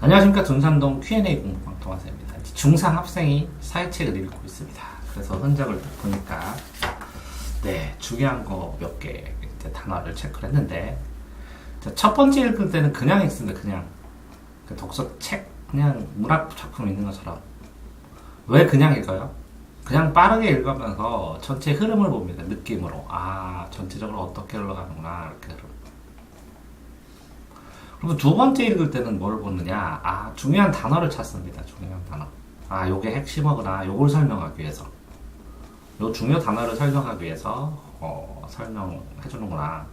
안녕하십니까. 둔산동 Q&A 공부방 동화사입니다. 중3 학생이 사회책을 읽고 있습니다. 그래서 흔적을 딱 보니까 중요한 거 몇 개 단어를 체크를 했는데, 첫 번째 읽을 때는 그냥 읽습니다. 그냥 독서 책, 그냥 문학 작품 읽는 것처럼. 왜 그냥 읽어요? 그냥 빠르게 읽으면서 전체 흐름을 봅니다. 느낌으로. 전체적으로 어떻게 흘러가는구나, 이렇게 흐름. 그리고 두 번째 읽을 때는 뭘 보느냐? 중요한 단어를 찾습니다. 중요한 단어. 요게 핵심어구나. 요걸 설명하기 위해서. 요 중요 단어를 설명하기 위해서, 설명해 주는구나.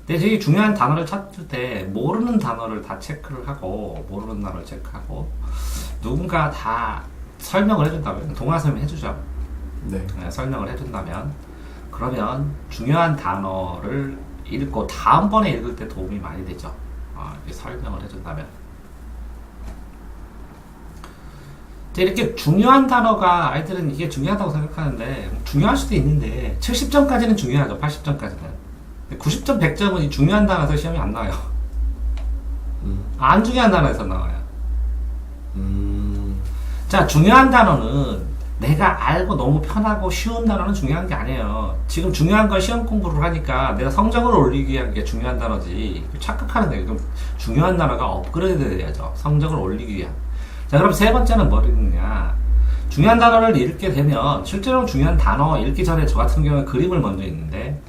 근데 이 중요한 단어를 찾을 때 모르는 단어를 다 체크를 하고, 모르는 단어를 체크하고, 누군가 다 설명을 해준다면, 동화선생님이 해주죠. 네, 설명을 해준다면, 그러면 중요한 단어를 읽고 다음번에 읽을 때 도움이 많이 되죠. 이렇게 설명을 해준다면. 이렇게 중요한 단어가, 아이들은 이게 중요하다고 생각하는데, 중요할 수도 있는데, 70점까지는 중요하죠. 80점까지는. 90점, 100점은 이 중요한 단어에서 시험이 안 나와요. 안 중요한 단어에서 나와요. 자, 중요한 단어는 내가 알고 너무 편하고 쉬운 단어는 중요한 게 아니에요. 지금 중요한 건 시험 공부를 하니까 내가 성적을 올리기 위한 게 중요한 단어지. 착각하는 거예요. 그럼 중요한 단어가 업그레이드 돼야죠. 성적을 올리기 위한. 자, 그럼 세 번째는 뭘 읽느냐. 중요한 단어를 읽게 되면, 실제로 중요한 단어 읽기 전에 저 같은 경우에 그림을 먼저 읽는데,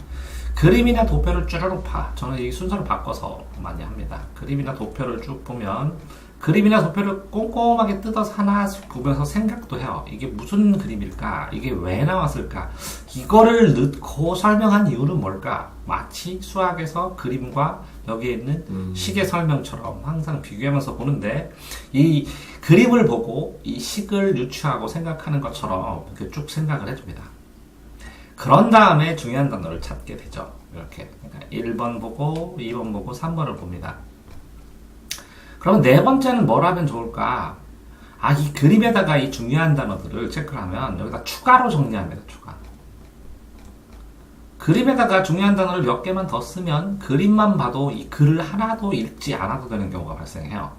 그림이나 도표를 쭈르륵 봐. 저는 이 순서를 바꿔서 많이 합니다. 그림이나 도표를 쭉 보면, 그림이나 도표를 꼼꼼하게 뜯어서 하나씩 보면서 생각도 해요. 이게 무슨 그림일까? 이게 왜 나왔을까? 이거를 넣고 설명한 이유는 뭘까? 마치 수학에서 그림과 여기에 있는 식의 설명처럼 항상 비교하면서 보는데, 이 그림을 보고 이 식을 유추하고 생각하는 것처럼 이렇게 쭉 생각을 해줍니다. 그런 다음에 중요한 단어를 찾게 되죠. 이렇게. 그러니까 1번 보고, 2번 보고, 3번을 봅니다. 그럼 네 번째는 뭘 하면 좋을까? 이 그림에다가 이 중요한 단어들을 체크하면 여기다 추가로 정리합니다. 추가. 그림에다가 중요한 단어를 몇 개만 더 쓰면 그림만 봐도 이 글을 하나도 읽지 않아도 되는 경우가 발생해요.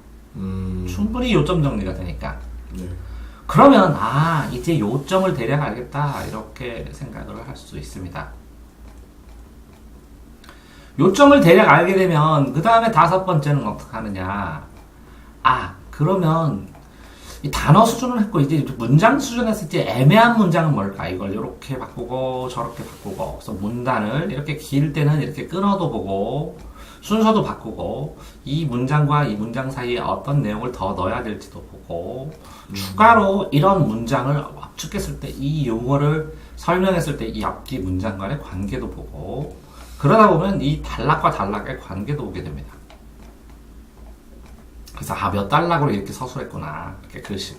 충분히 요점 정리가 되니까. 네. 그러면 이제 요점을 대략 알겠다, 이렇게 생각을 할 수 있습니다. 요점을 대략 알게 되면 그 다음에 다섯 번째는 어떻게 하느냐. 그러면 이 단어 수준을 했고, 이제 문장 수준에서 이제 애매한 문장은 뭘까? 이걸 이렇게 바꾸고 저렇게 바꾸고, 그래서 문단을 이렇게 길 때는 이렇게 끊어도 보고, 순서도 바꾸고, 이 문장과 이 문장 사이에 어떤 내용을 더 넣어야 될지도 보고, 추가로 이런 문장을 압축했을 때 이 용어를 설명했을 때 이 앞뒤 문장 간의 관계도 보고, 그러다 보면 이 단락과 단락의 관계도 보게 됩니다. 그래서 몇 단락으로 이렇게 서술했구나, 이렇게 글씨.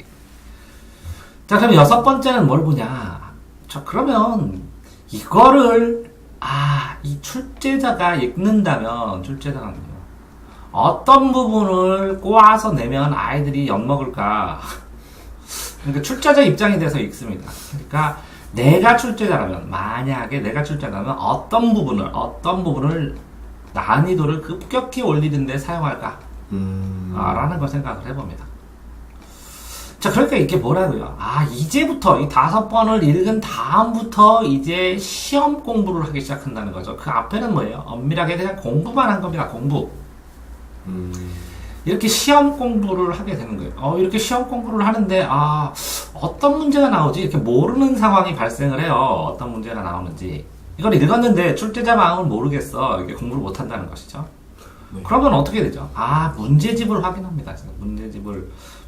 자, 그럼 여섯 번째는 뭘 보냐. 자, 그러면 이거를 이 출제자가 읽는다면, 출제자가 어떤 부분을 꼬아서 내면 아이들이 엿먹을까. 그러니까 출제자 입장이 돼서 읽습니다. 그러니까 내가 출제자라면, 만약에 내가 출제자라면 어떤 부분을 난이도를 급격히 올리는 데 사용할까? 라는 걸 생각을 해봅니다. 자, 그러니까 이게 뭐라고요? 이제부터 이 5번을 읽은 다음부터 이제 시험 공부를 하기 시작한다는 거죠. 그 앞에는 뭐예요? 엄밀하게 그냥 공부만 한 겁니다. 공부. 이렇게 시험 공부를 하게 되는 거예요. 이렇게 시험 공부를 하는데, 어떤 문제가 나오지? 이렇게 모르는 상황이 발생을 해요. 어떤 문제가 나오는지. 이걸 읽었는데 출제자 마음을 모르겠어. 이게 공부를 못 한다는 것이죠. 네. 그러면 어떻게 되죠? 문제집을 확인합니다.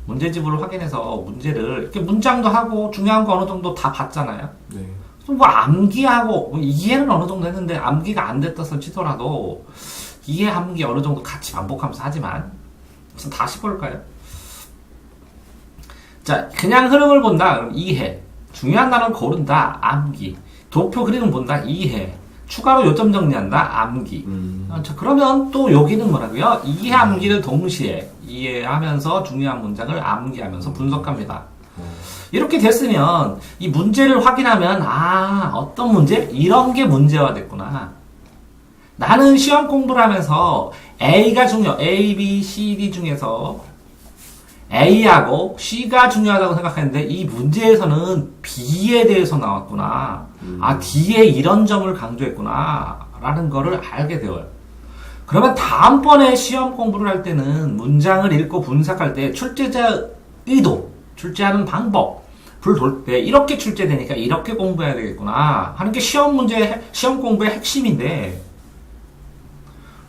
문제집을 확인해서 문제를, 이렇게 문장도 하고 중요한 거 어느 정도 다 봤잖아요. 네. 암기하고, 이해는 어느 정도 했는데 암기가 안 됐다 치더라도 이해, 암기 어느 정도 같이 반복하면서 하지만, 다시 볼까요? 자, 그냥 흐름을 본다. 그럼 이해. 중요한 단어를 고른다. 암기. 도표 그림을 본다. 이해. 추가로 요점 정리한다. 암기. 자, 그러면 또 여기는 뭐라고요? 이해, 암기를 동시에 이해하면서 중요한 문장을 암기하면서 분석합니다. 이렇게 됐으면 이 문제를 확인하면 어떤 문제? 이런 게 문제화 됐구나. 나는 시험 공부를 하면서 A가 중요, A, B, C, D 중에서 A하고 C가 중요하다고 생각했는데 이 문제에서는 B에 대해서 나왔구나. 아, D에 이런 점을 강조했구나. 라는 거를 알게 되어요. 그러면 다음번에 시험 공부를 할 때는 문장을 읽고 분석할 때 출제자 의도, 출제하는 방법, 불 돌 때 이렇게 출제되니까 이렇게 공부해야 되겠구나 하는 게 시험 공부의 핵심인데,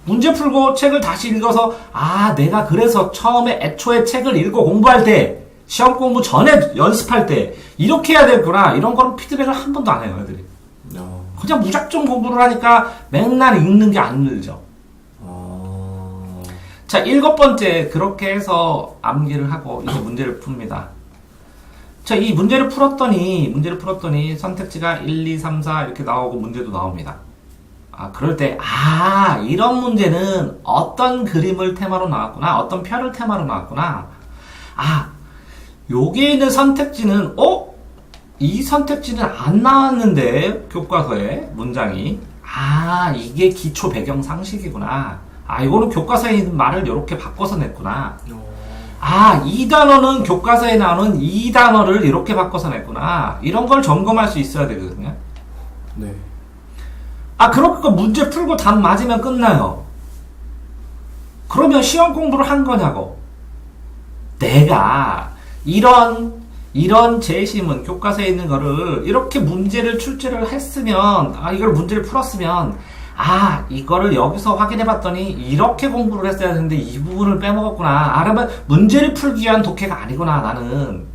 문제 풀고 책을 다시 읽어서 아, 내가 그래서 처음에 애초에 책을 읽고 공부할 때, 시험 공부 전에 연습할 때 이렇게 해야 되겠구나, 이런 거는 피드백을 한 번도 안 해요, 애들이. 그냥 무작정 공부를 하니까 맨날 읽는 게 안 늘죠. 자, 7번째, 그렇게 해서 암기를 하고 이제 문제를 풉니다. 자, 이 문제를 풀었더니 선택지가 1, 2, 3, 4 이렇게 나오고 문제도 나옵니다. 아, 그럴 때, 아, 이런 문제는 어떤 그림을 테마로 나왔구나, 어떤 표를 테마로 나왔구나. 아, 여기에 있는 선택지는, 이 선택지는 안 나왔는데, 교과서에 문장이. 아, 이게 기초 배경 상식이구나. 아, 이거는 교과서에 있는 말을 이렇게 바꿔서 냈구나. 아, 이 단어는 교과서에 나오는 이 단어를 이렇게 바꿔서 냈구나. 이런 걸 점검할 수 있어야 되거든요. 네. 아, 그렇게 문제 풀고 답 맞으면 끝나요. 그러면 시험 공부를 한 거냐고. 내가 이런 제시문, 교과서에 있는 거를 이렇게 문제를 출제를 했으면, 아, 이걸 문제를 풀었으면, 아, 이거를 여기서 확인해 봤더니 이렇게 공부를 했어야 되는데 이 부분을 빼먹었구나. 아, 그러면 문제를 풀기 위한 독해가 아니구나, 나는.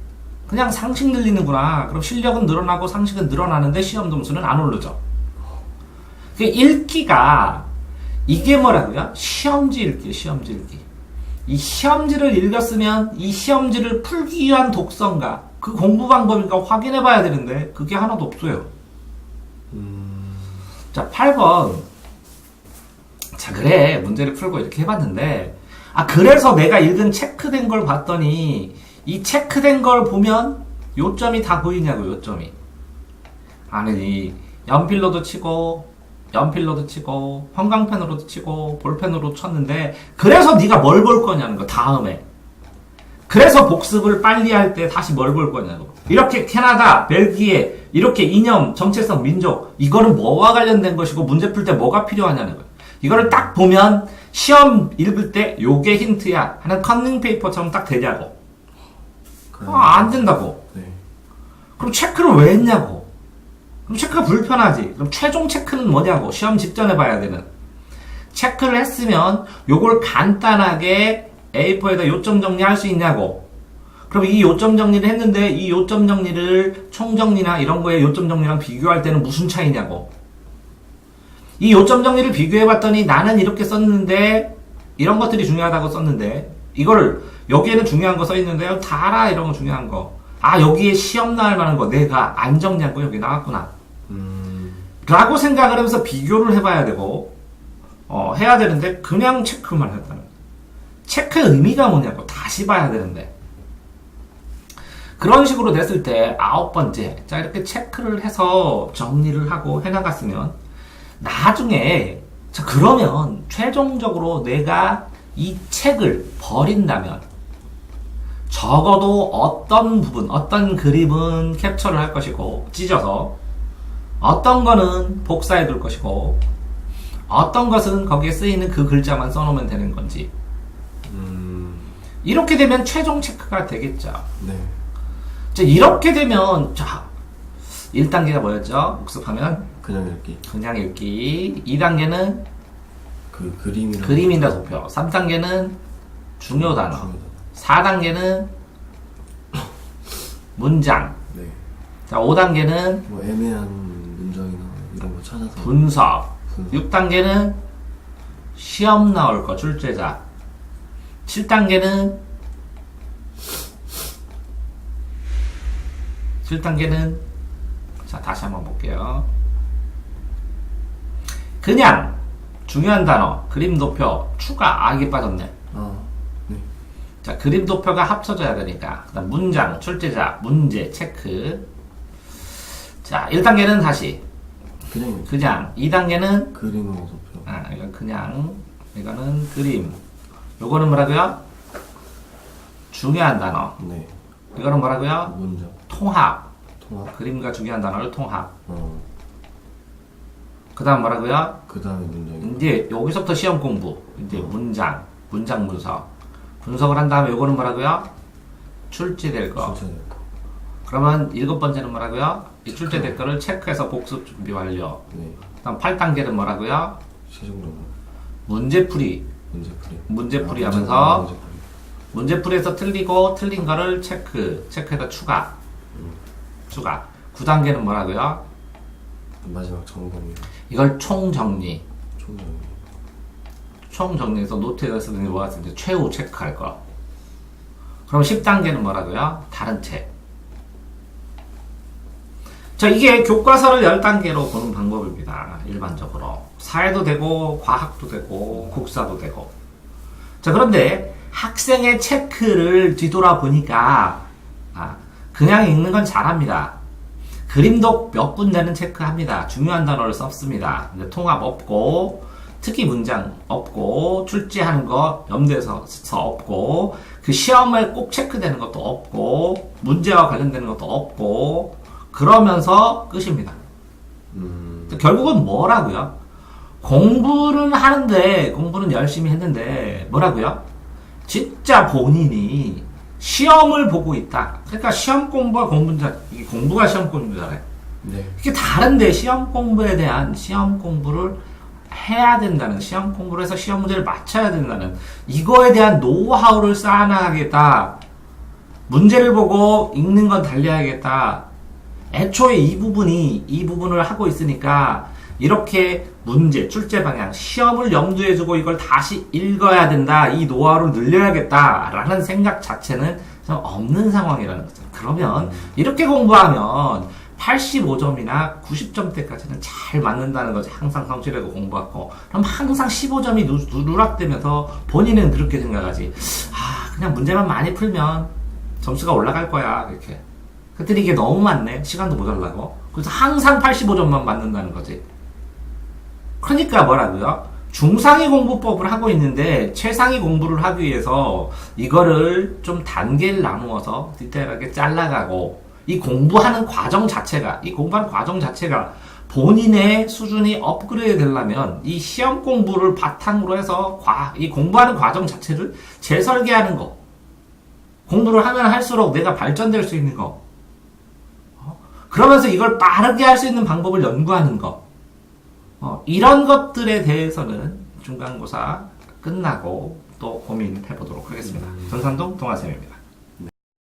그냥 상식 늘리는구나. 그럼 실력은 늘어나고 상식은 늘어나는데 시험 점수는 안 오르죠. 그 읽기가, 이게 뭐라고요? 시험지 읽기, 시험지 읽기. 이 시험지를 읽었으면 이 시험지를 풀기 위한 독서인가, 그 공부 방법인가 확인해 봐야 되는데 그게 하나도 없어요. 자, 8번. 자, 그래, 문제를 풀고 이렇게 해봤는데, 아, 그래서 내가 읽은 체크된 걸 봤더니 이 체크된 걸 보면 요점이 다 보이냐고, 요점이. 아니, 연필로도 치고 형광펜으로도 치고 볼펜으로 쳤는데, 그래서 네가 뭘 볼 거냐는 거, 다음에. 그래서 복습을 빨리 할 때 다시 뭘 볼 거냐고. 이렇게 캐나다, 벨기에, 이렇게 이념, 정체성, 민족, 이거는 뭐와 관련된 것이고 문제 풀 때 뭐가 필요하냐는 거예요. 이거를 딱 보면 시험 읽을 때 요게 힌트야 하는 컨닝 페이퍼처럼 딱 되냐고. 아, 안 된다고. 네. 그럼 체크를 왜 했냐고. 그럼 체크가 불편하지. 그럼 최종 체크는 뭐냐고. 시험 직전에 봐야 되는. 체크를 했으면 요걸 간단하게 A4에다 요점 정리할 수 있냐고. 그럼 이 요점 정리를 했는데 이 요점 정리를 총정리나 이런 거에 요점 정리랑 비교할 때는 무슨 차이냐고. 이 요점 정리를 비교해봤더니 나는 이렇게 썼는데 이런 것들이 중요하다고 썼는데, 이거를 여기에는 중요한 거 써있는데요, 다 알아, 이런 거 중요한 거. 아, 여기에 시험 나올 만한 거 내가 안 정리한 거 여기 나왔구나 라고 생각을 하면서 비교를 해봐야 되고 해야 되는데, 그냥 체크만 했다는. 체크의 의미가 뭐냐고 다시 봐야 되는데, 그런 식으로 냈을 때 9번째, 자, 이렇게 체크를 해서 정리를 하고 해나갔으면 나중에, 자, 그러면 최종적으로 내가 이 책을 버린다면 적어도 어떤 부분, 어떤 그림은 캡처를 할 것이고 찢어서, 어떤 거는 복사해 둘 것이고 어떤 것은 거기에 쓰이는 그 글자만 써놓으면 되는 건지. 이렇게 되면 최종 체크가 되겠죠. 네. 자, 이렇게 되면, 자, 1단계가 뭐였죠? 복습하면 그냥 읽기. 그냥 읽기. 2단계는 그 그림이랑 그림이나 도표. 3단계는 중요 단어. 4단계는 문장. 네. 자, 5단계는 뭐 애매한 문장이나 이런 거 찾아서 분석. 6단계는 시험 나올 거, 출제자. 7단계는 자, 다시 한번 볼게요. 그냥 중요한 단어, 그림 도표, 추가. 아, 이게 빠졌네. 네. 자, 그림 도표가 합쳐져야 되니까. 그다음 문장, 출제자, 문제, 체크. 자, 1단계는 다시 그냥. 2단계는 그림하고 도표. 아, 이건 그냥, 이거는 그림. 요거는 뭐라고요? 중요한 단어. 네. 이거는 뭐라고요? 문장. 통합. 통합. 그림과 중요한 단어를 통합. 어. 그 다음 뭐라고요? 그 다음에 문장이. 이제 여기서부터 시험 공부. 이제 문장 분석. 분석을 한 다음에 요거는 뭐라고요? 출제될 거. 출제될 거. 그러면 7번째는 뭐라고요? 이 출제될 거를 체크해서 복습 준비 완료. 네. 그다음 8단계는 뭐라고요? 최종적으로 문제풀이. 문제풀이. 문제풀이 아, 하면서 문제풀이. 문제풀이에서 틀린 거를 체크해서 추가. 음. 추가. 9단계는 뭐라고요? 마지막 점검이 이걸 총정리. 총정리. 총정리해서 노트에다 쓰든지 뭐가 쓰든지 최후 체크할 거. 그럼 10단계는 뭐라고요? 다른 책. 자, 이게 교과서를 10단계로 보는 방법입니다. 일반적으로. 사회도 되고, 과학도 되고, 국사도 되고. 자, 그런데 학생의 체크를 뒤돌아보니까, 그냥 읽는 건 잘합니다. 그림도 몇 군데는 체크합니다. 중요한 단어를 썼습니다. 근데 통합 없고, 특히 문장 없고, 출제하는 거 염두에서 없고, 그 시험에 꼭 체크되는 것도 없고, 문제와 관련되는 것도 없고, 그러면서 끝입니다. 결국은 뭐라고요? 공부는 하는데, 공부는 열심히 했는데, 뭐라고요? 진짜 본인이 시험을 보고 있다. 그러니까 시험 공부와 이게 공부가 시험 공부잖아요. 네. 이게 다른데 시험 공부에 대한 시험 공부를 해야 된다는, 시험 공부를 해서 시험 문제를 맞춰야 된다는, 이거에 대한 노하우를 쌓아나가겠다. 문제를 보고 읽는 건 달려야겠다. 애초에 이 부분을 하고 있으니까 이렇게 문제, 출제 방향, 시험을 염두에 두고 이걸 다시 읽어야 된다. 이 노하우를 늘려야겠다. 라는 생각 자체는 좀 없는 상황이라는 거죠. 그러면 이렇게 공부하면 85점이나 90점대까지는 잘 맞는다는 거죠. 항상 성실하고 공부하고. 그럼 항상 15점이 누락되면서 본인은 그렇게 생각하지. 그냥 문제만 많이 풀면 점수가 올라갈 거야. 이렇게. 그랬더니 이게 너무 많네. 시간도 모자라고. 그래서 항상 85점만 맞는다는 거지. 그러니까 뭐라고요? 중상위 공부법을 하고 있는데 최상위 공부를 하기 위해서 이거를 좀 단계를 나누어서 디테일하게 잘라가고, 이 공부하는 과정 자체가 본인의 수준이 업그레이드 되려면 이 시험 공부를 바탕으로 해서 이 공부하는 과정 자체를 재설계하는 거. 공부를 하면 할수록 내가 발전될 수 있는 거. 그러면서 이걸 빠르게 할 수 있는 방법을 연구하는 거. 이런 것들에 대해서는 중간고사 끝나고 또 고민해 보도록 하겠습니다. 전산동 동아쌤입니다.